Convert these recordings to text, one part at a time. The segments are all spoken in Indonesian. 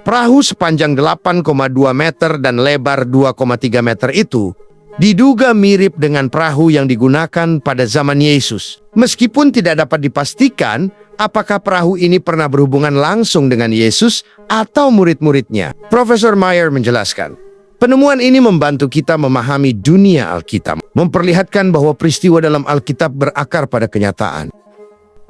Perahu sepanjang 8,2 meter dan lebar 2,3 meter itu diduga mirip dengan perahu yang digunakan pada zaman Yesus. Meskipun tidak dapat dipastikan apakah perahu ini pernah berhubungan langsung dengan Yesus atau murid-muridnya. Profesor Meyer menjelaskan, penemuan ini membantu kita memahami dunia Alkitab, memperlihatkan bahwa peristiwa dalam Alkitab berakar pada kenyataan.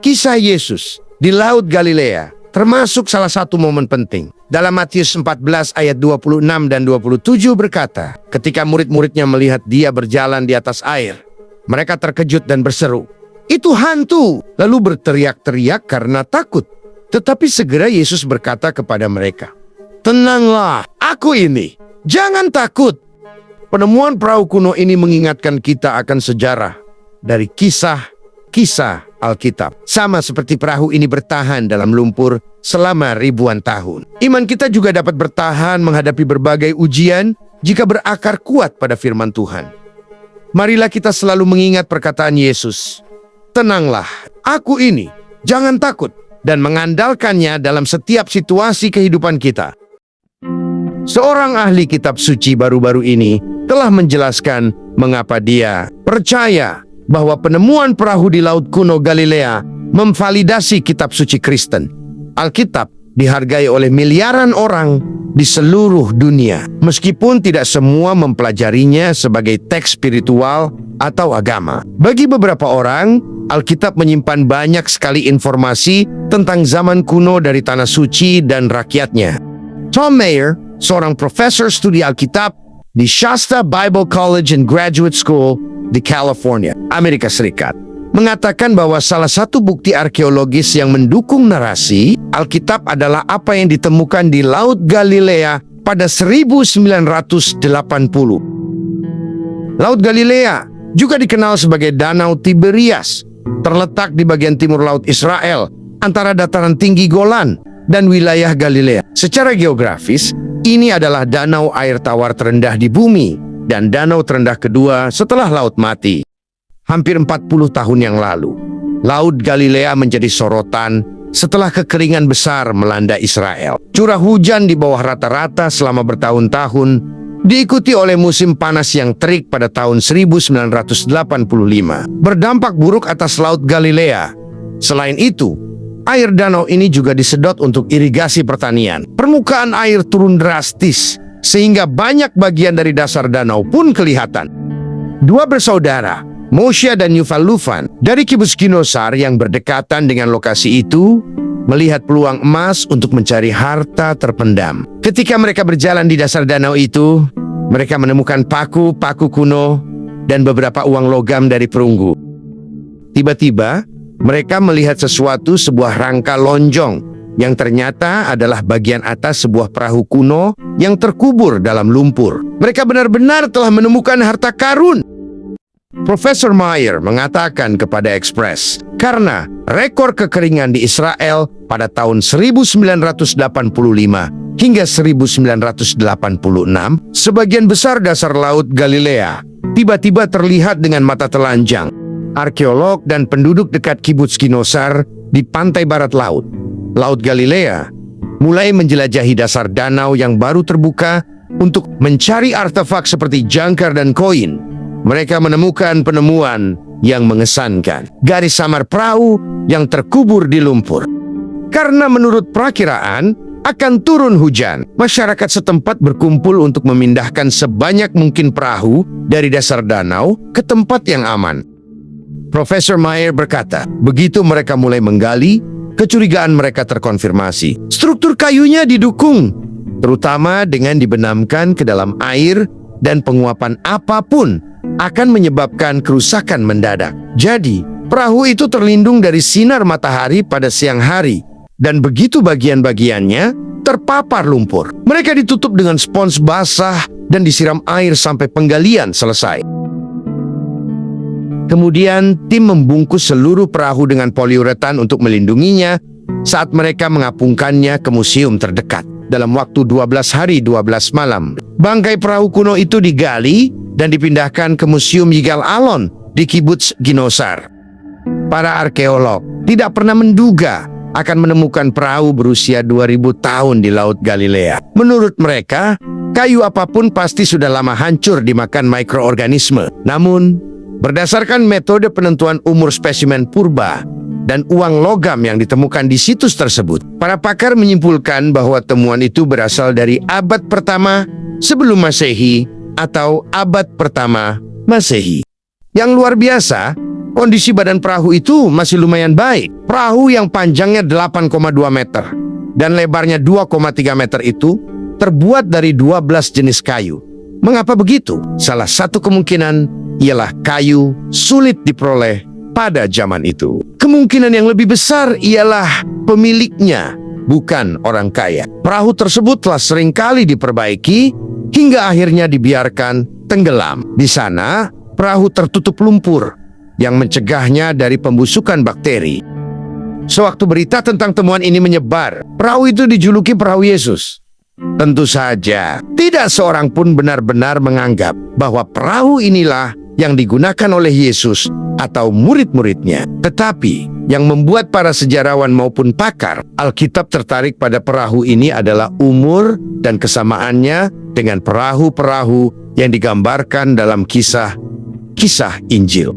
Kisah Yesus di Laut Galilea termasuk salah satu momen penting. Dalam Matius 14 ayat 26 dan 27 berkata, ketika murid-muridnya melihat dia berjalan di atas air, mereka terkejut dan berseru, "Itu hantu!" Lalu berteriak-teriak karena takut. Tetapi segera Yesus berkata kepada mereka, "Tenanglah, aku ini. Jangan takut." Penemuan perahu kuno ini mengingatkan kita akan sejarah dari kisah Alkitab. Sama seperti perahu ini bertahan dalam lumpur selama ribuan tahun. Iman kita juga dapat bertahan menghadapi berbagai ujian jika berakar kuat pada firman Tuhan. Marilah kita selalu mengingat perkataan Yesus, "Tenanglah, aku ini, jangan takut," dan mengandalkannya dalam setiap situasi kehidupan kita. Seorang ahli kitab suci baru-baru ini telah menjelaskan mengapa dia percaya bahwa penemuan perahu di Laut Kuno Galilea memvalidasi kitab suci Kristen. Alkitab dihargai oleh miliaran orang di seluruh dunia, meskipun tidak semua mempelajarinya sebagai teks spiritual atau agama. Bagi beberapa orang, Alkitab menyimpan banyak sekali informasi tentang zaman kuno dari tanah suci dan rakyatnya. Tom Mayer, seorang profesor studi Alkitab di Shasta Bible College and Graduate School di California, Amerika Serikat, mengatakan bahwa salah satu bukti arkeologis yang mendukung narasi Alkitab adalah apa yang ditemukan di Laut Galilea pada 1980. Laut Galilea juga dikenal sebagai Danau Tiberias, terletak di bagian timur Laut Israel, antara dataran tinggi Golan dan wilayah Galilea. Secara geografis, ini adalah danau air tawar terendah di bumi dan danau terendah kedua setelah Laut Mati. Hampir 40 tahun yang lalu, Laut Galilea menjadi sorotan setelah kekeringan besar melanda Israel. Curah hujan di bawah rata-rata selama bertahun-tahun, diikuti oleh musim panas yang terik pada tahun 1985, berdampak buruk atas Laut Galilea. Selain itu, air danau ini juga disedot untuk irigasi pertanian. Permukaan air turun drastis, sehingga banyak bagian dari dasar danau pun kelihatan. Dua bersaudara, Moshe dan Yuval Lufan, dari kibbutz Ginosar yang berdekatan dengan lokasi itu, melihat peluang emas untuk mencari harta terpendam. Ketika mereka berjalan di dasar danau itu, mereka menemukan paku-paku kuno dan beberapa uang logam dari perunggu. Tiba-tiba, mereka melihat sebuah rangka lonjong yang ternyata adalah bagian atas sebuah perahu kuno yang terkubur dalam lumpur. Mereka benar-benar telah menemukan harta karun. Profesor Meyer mengatakan kepada Express, karena rekor kekeringan di Israel pada tahun 1985 hingga 1986, sebagian besar dasar Laut Galilea tiba-tiba terlihat dengan mata telanjang. Arkeolog dan penduduk dekat kibbutz Ginosar di pantai barat Laut Galilea mulai menjelajahi dasar danau yang baru terbuka untuk mencari artefak seperti jangkar dan koin. Mereka menemukan penemuan yang mengesankan, garis samar perahu yang terkubur di lumpur. Karena menurut perakiraan akan turun hujan, masyarakat setempat berkumpul untuk memindahkan sebanyak mungkin perahu dari dasar danau ke tempat yang aman. Profesor Meyer berkata, begitu mereka mulai menggali, kecurigaan mereka terkonfirmasi. Struktur kayunya didukung, terutama dengan dibenamkan ke dalam air, dan penguapan apapun akan menyebabkan kerusakan mendadak. Jadi, perahu itu terlindung dari sinar matahari pada siang hari, dan begitu bagian-bagiannya terpapar lumpur. Mereka ditutup dengan spons basah dan disiram air sampai penggalian selesai. Kemudian, tim membungkus seluruh perahu dengan poliuretan untuk melindunginya saat mereka mengapungkannya ke museum terdekat. Dalam waktu 12 hari 12 malam, bangkai perahu kuno itu digali dan dipindahkan ke Museum Yigal Allon di kibbutz Ginosar. Para arkeolog tidak pernah menduga akan menemukan perahu berusia 2000 tahun di Laut Galilea. Menurut mereka, kayu apapun pasti sudah lama hancur dimakan mikroorganisme. Namun, berdasarkan metode penentuan umur spesimen purba dan uang logam yang ditemukan di situs tersebut, para pakar menyimpulkan bahwa temuan itu berasal dari abad pertama sebelum Masehi atau abad pertama Masehi. Yang luar biasa, kondisi badan perahu itu masih lumayan baik. Perahu yang panjangnya 8,2 meter dan lebarnya 2,3 meter itu terbuat dari 12 jenis kayu. Mengapa begitu? Salah satu kemungkinan ialah kayu sulit diperoleh pada zaman itu. Kemungkinan yang lebih besar ialah pemiliknya bukan orang kaya. Perahu tersebut telah seringkali diperbaiki hingga akhirnya dibiarkan tenggelam. Di sana, perahu tertutup lumpur yang mencegahnya dari pembusukan bakteri. Sewaktu berita tentang temuan ini menyebar, perahu itu dijuluki perahu Yesus. Tentu saja, tidak seorang pun benar-benar menganggap bahwa perahu inilah yang digunakan oleh Yesus atau murid-muridnya. Tetapi, yang membuat para sejarawan maupun pakar Alkitab tertarik pada perahu ini adalah umur dan kesamaannya dengan perahu-perahu yang digambarkan dalam kisah Injil.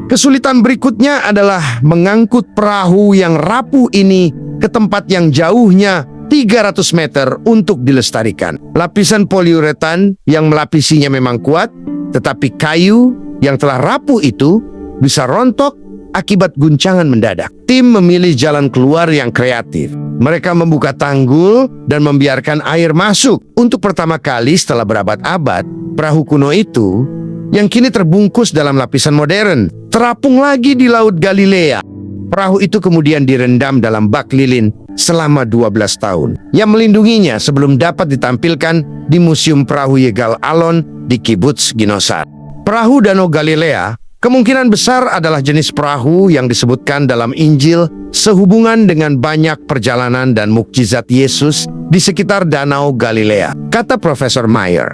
Kesulitan berikutnya adalah mengangkut perahu yang rapuh ini ke tempat yang jauhnya 300 meter untuk dilestarikan. Lapisan poliuretan yang melapisinya memang kuat, tetapi kayu yang telah rapuh itu bisa rontok akibat guncangan mendadak. Tim memilih jalan keluar yang kreatif. Mereka membuka tanggul dan membiarkan air masuk. Untuk pertama kali setelah berabad-abad, perahu kuno itu yang kini terbungkus dalam lapisan modern terapung lagi di Laut Galilea. Perahu itu kemudian direndam dalam bak lilin selama 12 tahun yang melindunginya sebelum dapat ditampilkan di Museum Perahu Yegal Alon di Kibbutz Ginosar. Perahu Danau Galilea kemungkinan besar adalah jenis perahu yang disebutkan dalam Injil sehubungan dengan banyak perjalanan dan mukjizat Yesus di sekitar Danau Galilea. Kata Profesor Mayer,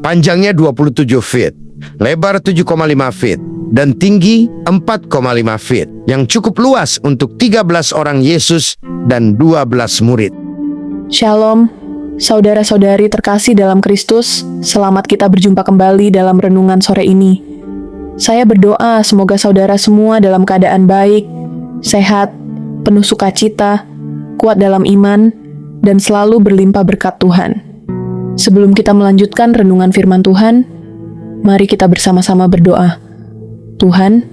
panjangnya 27 feet, lebar 7,5 feet, dan tinggi 4,5 feet, yang cukup luas untuk 13 orang Yesus dan 12 murid. Shalom, saudara-saudari terkasih dalam Kristus, selamat kita berjumpa kembali dalam renungan sore ini. Saya berdoa semoga saudara semua dalam keadaan baik, sehat, penuh sukacita, kuat dalam iman, dan selalu berlimpah berkat Tuhan. Sebelum kita melanjutkan renungan firman Tuhan, mari kita bersama-sama berdoa. Tuhan,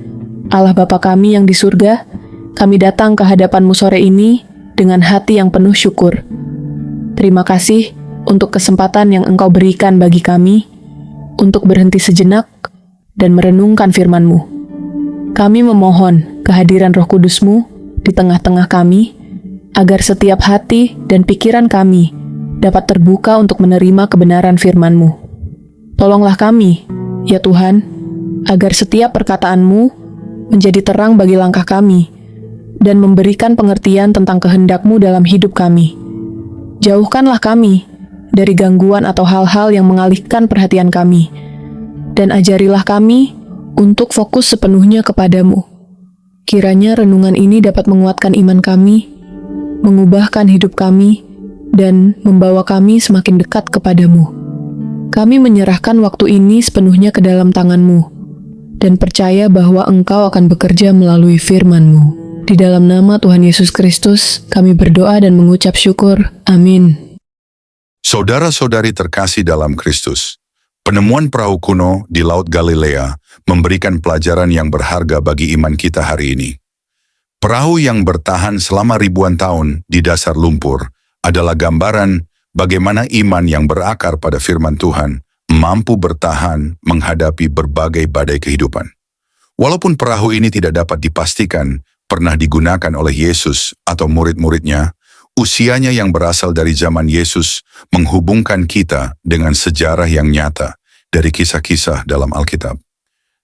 Allah Bapa kami yang di surga, kami datang ke hadapan-Mu sore ini dengan hati yang penuh syukur. Terima kasih untuk kesempatan yang Engkau berikan bagi kami untuk berhenti sejenak dan merenungkan firman-Mu. Kami memohon kehadiran Roh Kudus-Mu di tengah-tengah kami, agar setiap hati dan pikiran kami dapat terbuka untuk menerima kebenaran firman-Mu. Tolonglah kami, ya Tuhan, agar setiap perkataan-Mu menjadi terang bagi langkah kami dan memberikan pengertian tentang kehendak-Mu dalam hidup kami. Jauhkanlah kami dari gangguan atau hal-hal yang mengalihkan perhatian kami, dan ajarilah kami untuk fokus sepenuhnya kepadamu. Kiranya renungan ini dapat menguatkan iman kami, mengubahkan hidup kami, dan membawa kami semakin dekat kepadamu. Kami menyerahkan waktu ini sepenuhnya ke dalam tangan-Mu, dan percaya bahwa Engkau akan bekerja melalui firman-Mu. Di dalam nama Tuhan Yesus Kristus, kami berdoa dan mengucap syukur. Amin. Saudara-saudari terkasih dalam Kristus, penemuan perahu kuno di Laut Galilea memberikan pelajaran yang berharga bagi iman kita hari ini. Perahu yang bertahan selama ribuan tahun di dasar lumpur adalah gambaran bagaimana iman yang berakar pada firman Tuhan mampu bertahan menghadapi berbagai badai kehidupan. Walaupun perahu ini tidak dapat dipastikan pernah digunakan oleh Yesus atau murid-muridnya, usianya yang berasal dari zaman Yesus menghubungkan kita dengan sejarah yang nyata dari kisah-kisah dalam Alkitab.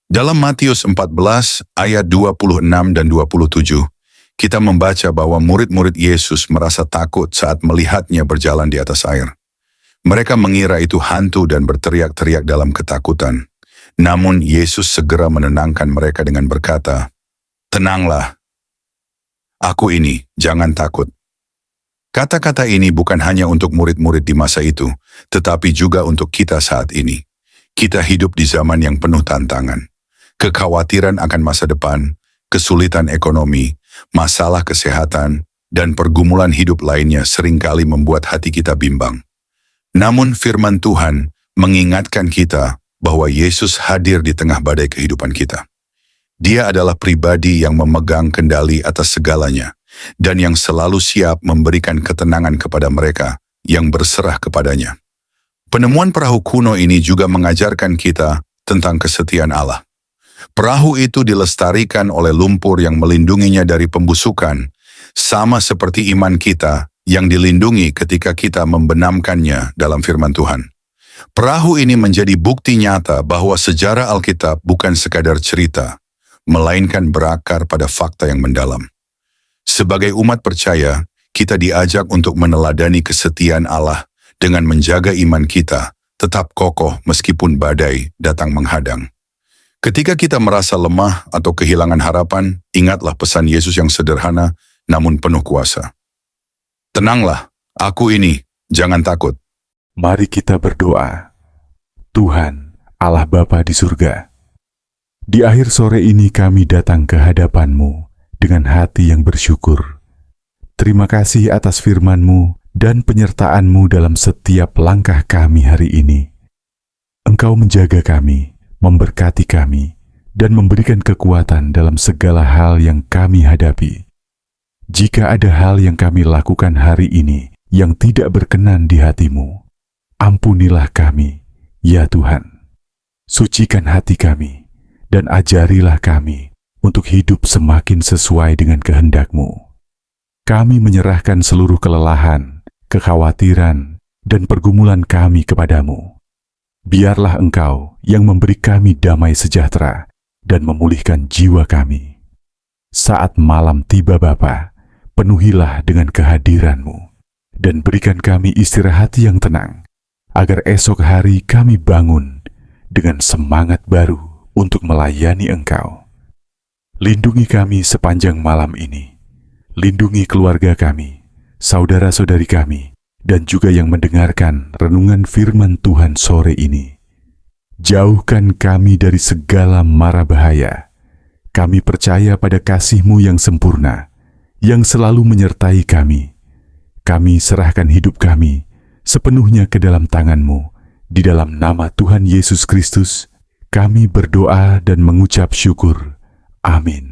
Dalam Matius 14 ayat 26 dan 27, kita membaca bahwa murid-murid Yesus merasa takut saat melihatnya berjalan di atas air. Mereka mengira itu hantu dan berteriak-teriak dalam ketakutan. Namun Yesus segera menenangkan mereka dengan berkata, "Tenanglah, Aku ini, jangan takut. Kata-kata ini bukan hanya untuk murid-murid di masa itu, tetapi juga untuk kita saat ini. Kita hidup di zaman yang penuh tantangan. Kekhawatiran akan masa depan, kesulitan ekonomi, masalah kesehatan, dan pergumulan hidup lainnya seringkali membuat hati kita bimbang. Namun firman Tuhan mengingatkan kita bahwa Yesus hadir di tengah badai kehidupan kita. Dia adalah pribadi yang memegang kendali atas segalanya, dan yang selalu siap memberikan ketenangan kepada mereka yang berserah kepadanya. Penemuan perahu kuno ini juga mengajarkan kita tentang kesetiaan Allah. Perahu itu dilestarikan oleh lumpur yang melindunginya dari pembusukan, sama seperti iman kita yang dilindungi ketika kita membenamkannya dalam firman Tuhan. Perahu ini menjadi bukti nyata bahwa sejarah Alkitab bukan sekadar cerita, melainkan berakar pada fakta yang mendalam. Sebagai umat percaya, kita diajak untuk meneladani kesetiaan Allah dengan menjaga iman kita tetap kokoh meskipun badai datang menghadang. Ketika kita merasa lemah atau kehilangan harapan, ingatlah pesan Yesus yang sederhana namun penuh kuasa. Tenanglah, aku ini, jangan takut. Mari kita berdoa. Tuhan, Allah Bapa di surga, di akhir sore ini kami datang ke hadapan-Mu dengan hati yang bersyukur. Terima kasih atas firman-Mu dan penyertaan-Mu dalam setiap langkah kami hari ini. Engkau menjaga kami, memberkati kami, dan memberikan kekuatan dalam segala hal yang kami hadapi. Jika ada hal yang kami lakukan hari ini yang tidak berkenan di hati-Mu, ampunilah kami, ya Tuhan. Sucikan hati kami, dan ajarilah kami untuk hidup semakin sesuai dengan kehendak-Mu. Kami menyerahkan seluruh kelelahan, kekhawatiran, dan pergumulan kami kepadamu. Biarlah Engkau yang memberi kami damai sejahtera dan memulihkan jiwa kami. Saat malam tiba Bapa, penuhilah dengan kehadiran-Mu dan berikan kami istirahat yang tenang, agar esok hari kami bangun dengan semangat baru untuk melayani Engkau. Lindungi kami sepanjang malam ini. Lindungi keluarga kami, saudara-saudari kami, dan juga yang mendengarkan renungan firman Tuhan sore ini. Jauhkan kami dari segala mara bahaya. Kami percaya pada kasih-Mu yang sempurna, yang selalu menyertai kami. Kami serahkan hidup kami sepenuhnya ke dalam tangan-Mu. Di dalam nama Tuhan Yesus Kristus, kami berdoa dan mengucap syukur. Amin.